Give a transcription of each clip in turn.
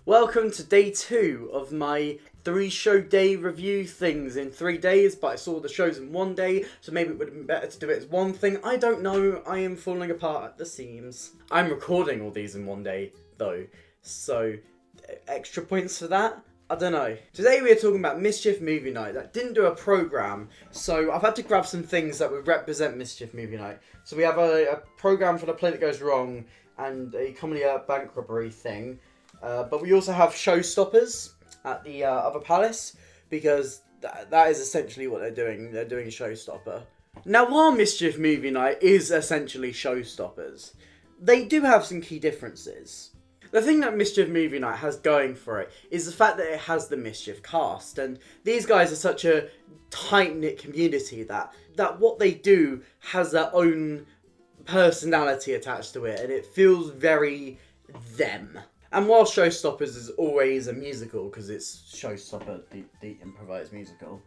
Welcome to day 2 of my 3-show day review things in 3 days, but I saw the shows in 1 day, so maybe it would have been better to do it as one thing. I don't know, I am falling apart at the seams. I'm recording all these in 1 day, though, so extra points for that? I don't know. Today we are talking about Mischief Movie Night. That didn't do a programme, so I've had to grab some things that would represent Mischief Movie Night. So we have a programme for the play that goes wrong, and a comedy bank robbery thing. But we also have showstoppers at the other palace, because that is essentially what they're doing. They're doing a showstopper. Now, while Mischief Movie Night is essentially showstoppers, they do have some key differences. The thing that Mischief Movie Night has going for it is the fact that it has the Mischief cast, and these guys are such a tight-knit community that what they do has their own personality attached to it, and it feels very them. And while Showstoppers is always a musical, because it's Showstopper, the improvised musical,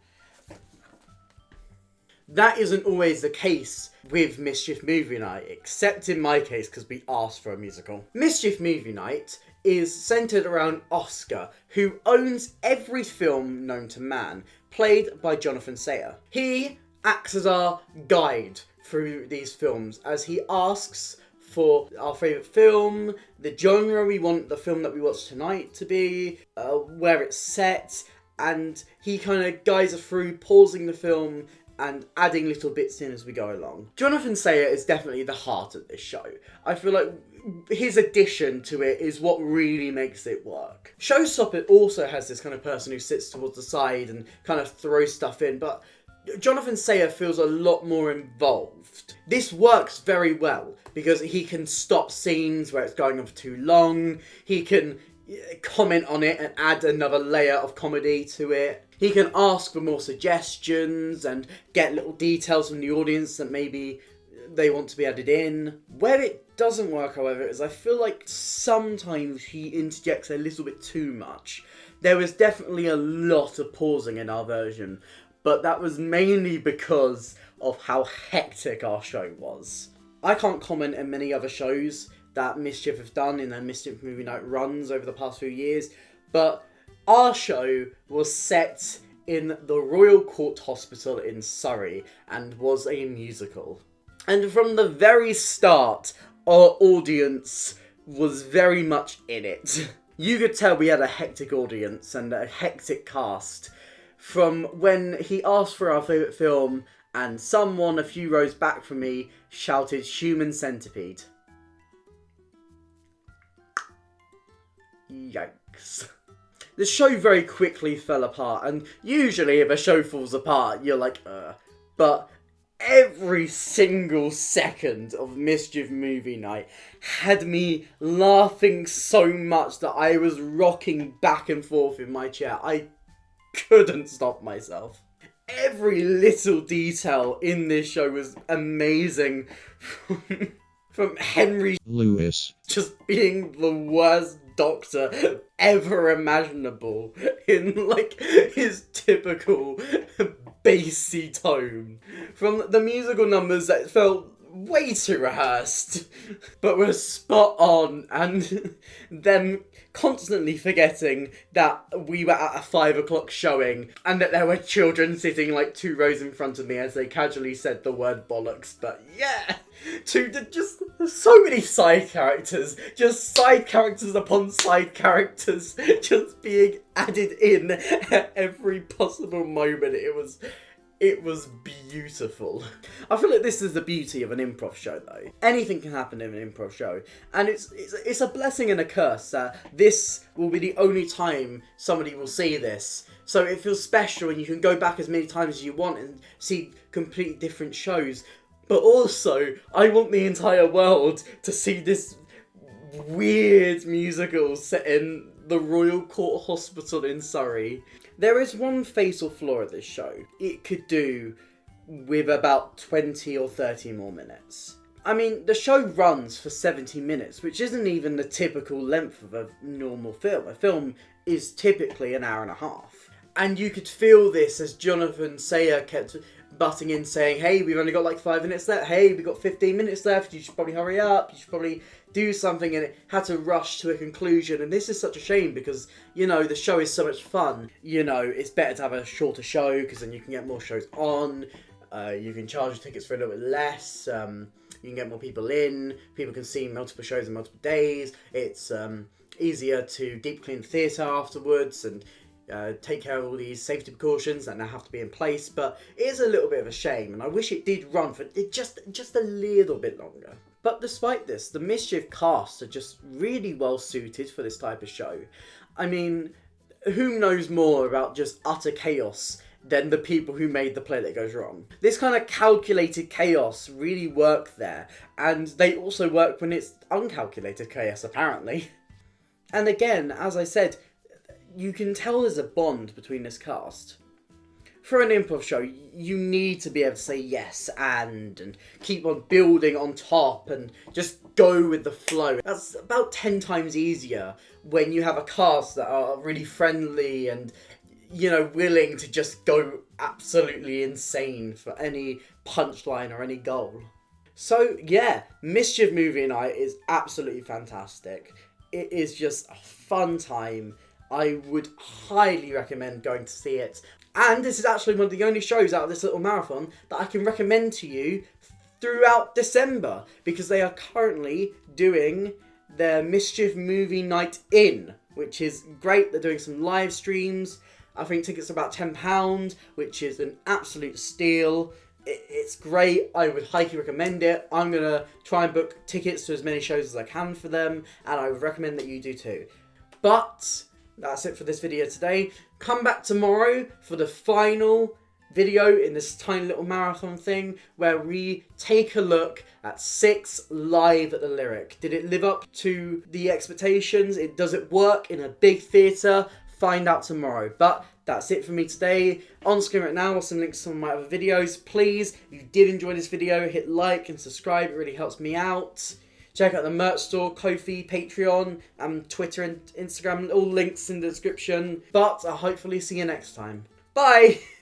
that isn't always the case with Mischief Movie Night, except in my case, because we asked for a musical. Mischief Movie Night is centred around Oscar, who owns every film known to man, played by Jonathan Sayer. He acts as our guide through these films, as he asks for our favourite film, the genre we want the film that we watch tonight to be, where it's set, and he kind of guides us through pausing the film and adding little bits in as we go along. Jonathan Sayer is definitely the heart of this show. I feel like his addition to it is what really makes it work. Showstopper also has this kind of person who sits towards the side and kind of throws stuff in, but Jonathan Sayer feels a lot more involved. This works very well because he can stop scenes where it's going on for too long. He can comment on it and add another layer of comedy to it. He can ask for more suggestions and get little details from the audience that maybe they want to be added in. Where it doesn't work, however, is I feel like sometimes he interjects a little bit too much. There was definitely a lot of pausing in our version, but that was mainly because of how hectic our show was. I can't comment on many other shows that Mischief have done in their Mischief Movie Night runs over the past few years, but our show was set in the Royal Court Hospital in Surrey and was a musical. And from the very start, our audience was very much in it. You could tell we had a hectic audience and a hectic cast. From when he asked for our favourite film, and someone a few rows back from me shouted Human Centipede. Yikes. The show very quickly fell apart, and usually if a show falls apart, you're like, But every single second of Mischief Movie Night had me laughing so much that I was rocking back and forth in my chair. I couldn't stop myself. Every little detail in this show was amazing. From Henry Lewis just being the worst doctor ever imaginable in like his typical bassy tone. From the musical numbers that felt way too rehearsed, but were spot on, and them constantly forgetting that we were at a 5 o'clock showing and that there were children sitting like 2 rows in front of me as they casually said the word bollocks. But yeah, just so many side characters, just side characters upon side characters just being added in at every possible moment. It was beautiful. I feel like this is the beauty of an improv show, though. Anything can happen in an improv show, and it's a blessing and a curse that this will be the only time somebody will see this. So it feels special, and you can go back as many times as you want and see completely different shows. But also, I want the entire world to see this weird musical set in the Royal Court Hospital in Surrey. There is one fatal flaw of this show. It could do with about 20 or 30 more minutes. I mean, the show runs for 70 minutes, which isn't even the typical length of a normal film. A film is typically an hour and a half. And you could feel this as Jonathan Sayer kept butting in saying, hey, we've only got like 5 minutes left, hey, we've got 15 minutes left, you should probably hurry up, you should probably do something, and it had to rush to a conclusion. And this is such a shame because, you know, the show is so much fun. You know, it's better to have a shorter show because then you can get more shows on, you can charge your tickets for a little bit less, you can get more people in, people can see multiple shows in multiple days, it's easier to deep clean the theatre afterwards and take care of all these safety precautions that now have to be in place. But it is a little bit of a shame, and I wish it did run for just a little bit longer. But despite this, the Mischief cast are just really well suited for this type of show. I mean, who knows more about just utter chaos than the people who made the play that goes wrong? This kind of calculated chaos really worked there, and they also work when it's uncalculated chaos, apparently. And again, as I said, you can tell there's a bond between this cast. For an improv show, you need to be able to say yes and keep on building on top and just go with the flow. That's about 10 times easier when you have a cast that are really friendly and, you know, willing to just go absolutely insane for any punchline or any goal. So yeah, Mischief Movie Night is absolutely fantastic. It is just a fun time. I would highly recommend going to see it. And this is actually one of the only shows out of this little marathon that I can recommend to you throughout December, because they are currently doing their Mischief Movie Night In, which is great. They're doing some live streams. I think tickets are about £10, which is an absolute steal. It's great. I would highly recommend it. I'm going to try and book tickets to as many shows as I can for them, and I would recommend that you do too. But that's it for this video today. Come back tomorrow for the final video in this tiny little marathon thing where we take a look at 6 Live at the Lyric. Did it live up to the expectations? Does it work in a big theatre? Find out tomorrow. But that's it for me today. On screen right now are some links to some of my other videos. Please, if you did enjoy this video, hit like and subscribe. It really helps me out. Check out the merch store, Ko-fi, Patreon, Twitter and Instagram. All links in the description. But I'll hopefully see you next time. Bye!